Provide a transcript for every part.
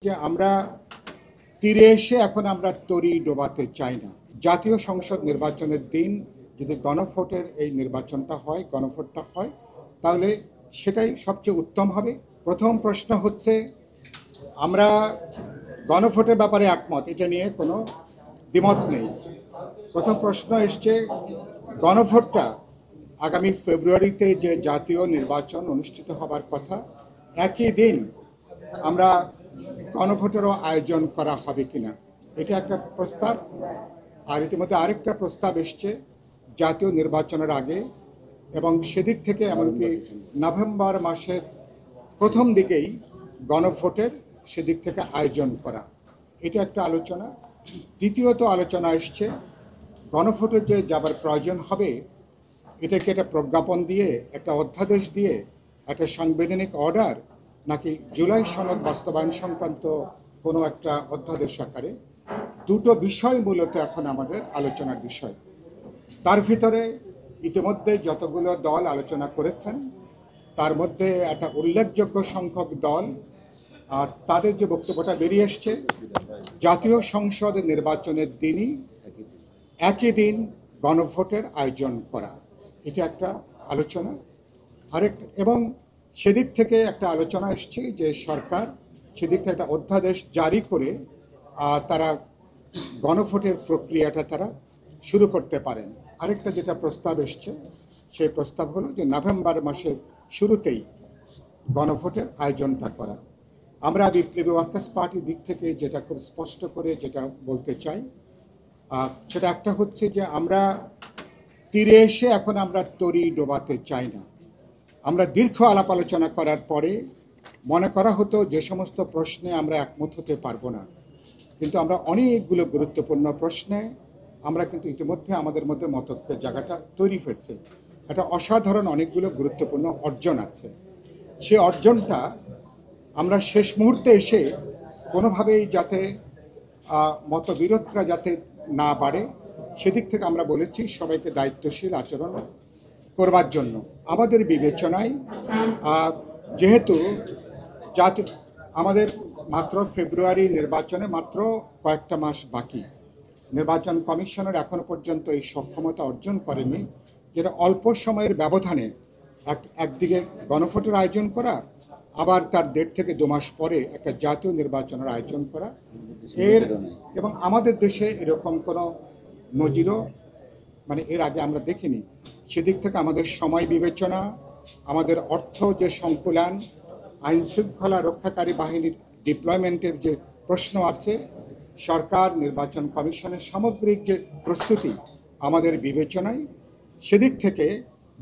যে আমরা তীরে এসে এখন আমরা তরি ডোবাতে চাই না। জাতীয় সংসদ নির্বাচনের দিন যদি গণভোটের এই নির্বাচনটা হয়, গণভোটটা হয়, তাহলে সেটাই সবচেয়ে উত্তম হবে। প্রথম প্রশ্ন হচ্ছে, আমরা গণভোটের ব্যাপারে একমত, এটা নিয়ে কোনো দ্বিমত নেই। প্রথম প্রশ্ন এসছে, গণভোটটা আগামী ফেব্রুয়ারিতে যে জাতীয় নির্বাচন অনুষ্ঠিত হবার কথা, একই দিন আমরা গণভোটেরও আয়োজন করা হবে কিনা, এটা একটা প্রস্তাব। আর ইতিমধ্যে আরেকটা প্রস্তাব এসছে জাতীয় নির্বাচনের আগে এবং সেদিক থেকে এমনকি নভেম্বর মাসের প্রথম দিকেই গণভোটের সেদিক থেকে আয়োজন করা, এটা একটা আলোচনা। দ্বিতীয়ত আলোচনা এসছে গণভোটের যে যাবার প্রয়োজন হবে, এটাকে একটা প্রজ্ঞাপন দিয়ে, একটা অধ্যাদেশ দিয়ে, একটা সাংবিধানিক অর্ডার, নাকি জুলাই সনদ বাস্তবায়ন সংক্রান্ত কোনো একটা অধ্যাদেশ আকারে। দুটো বিষয় মূলত এখন আমাদের আলোচনার বিষয়। তার ভিতরে ইতিমধ্যে যতগুলো দল আলোচনা করেছেন, তার মধ্যে একটা উল্লেখযোগ্য সংখ্যক দল তাদের যে বক্তব্যটা বেরিয়ে এসছে, জাতীয় সংসদ নির্বাচনের দিনই একই দিন গণভোটের আয়োজন করা, এটা একটা আলোচনা। এবং সেদিক থেকে একটা আলোচনা এসছে যে সরকার সেদিক থেকে একটা অধ্যাদেশ জারি করে তারা গণভোটের প্রক্রিয়াটা তারা শুরু করতে পারেন। আরেকটা যেটা প্রস্তাব এসছে, সেই প্রস্তাব হলো যে নভেম্বর মাসের শুরুতেই গণভোটের আয়োজনটা করা। আমরা বিপ্লবী ওয়ার্কার্স পার্টির দিক থেকে যেটা খুব স্পষ্ট করে যেটা বলতে চাই, সেটা একটা হচ্ছে যে আমরা তীরে এসে এখন আমরা তরি ডোবাতে চাই না। আমরা দীর্ঘ আলাপ আলোচনা করার পরে মনে করা হতো যে সমস্ত প্রশ্নে আমরা একমত হতে পারবো না, কিন্তু আমরা অনেকগুলো গুরুত্বপূর্ণ প্রশ্নে আমরা কিন্তু ইতিমধ্যে আমাদের মধ্যে মতৈক্যের জায়গাটা তৈরি হয়েছে। একটা অসাধারণ অনেকগুলো গুরুত্বপূর্ণ অর্জন আছে। সে অর্জনটা আমরা শেষ মুহূর্তে এসে কোনোভাবেই যাতে মতবিরোধটা যাতে না বাড়ে, সেদিক থেকে আমরা বলেছি সবাইকে দায়িত্বশীল আচরণ করবার জন্য। আমাদের বিবেচনায় যেহেতু আমাদের মাত্র ফেব্রুয়ারি নির্বাচনে মাত্র কয়েকটা মাস বাকি, নির্বাচন কমিশনের এখনো পর্যন্ত এই সক্ষমতা অর্জন করেনি যেটা অল্প সময়ের ব্যবধানে একদিকে গণভোটের আয়োজন করা, আবার তার 1.5 থেকে 2 মাস পরে একটা জাতীয় নির্বাচনের আয়োজন করা। এবং আমাদের দেশে এরকম কোনো নজিরও এর আগে আমরা দেখিনি। সেদিক থেকে আমাদের সময় বিবেচনা, আমাদের অর্থ যে সংকুলান, আইন শৃঙ্খলা রক্ষাকারী বাহিনীর ডিপ্লয়মেন্টের যে প্রশ্ন আছে, সরকার নির্বাচন কমিশনের সামগ্রিক যে প্রস্তুতি আমাদের বিবেচনায়, সেদিক থেকে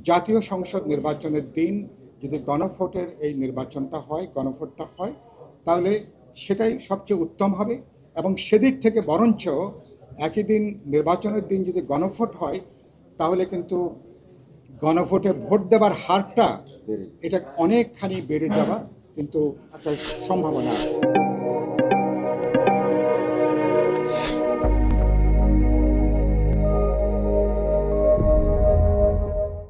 জাতীয় সংসদ নির্বাচনের দিন যদি গণভোটের এই নির্বাচনটা হয়, গণভোটটা হয়, তাহলে সেটাই সবচেয়ে উত্তম হবে। এবং সেদিক থেকে বরঞ্চ একই দিন নির্বাচনের দিন যদি গণভোট হয়, তাহলে কিন্তু গণভোটে ভোট দেবার হারটা এটা অনেকখানি বেড়ে যাবার কিন্তু একটা সম্ভাবনা আছে।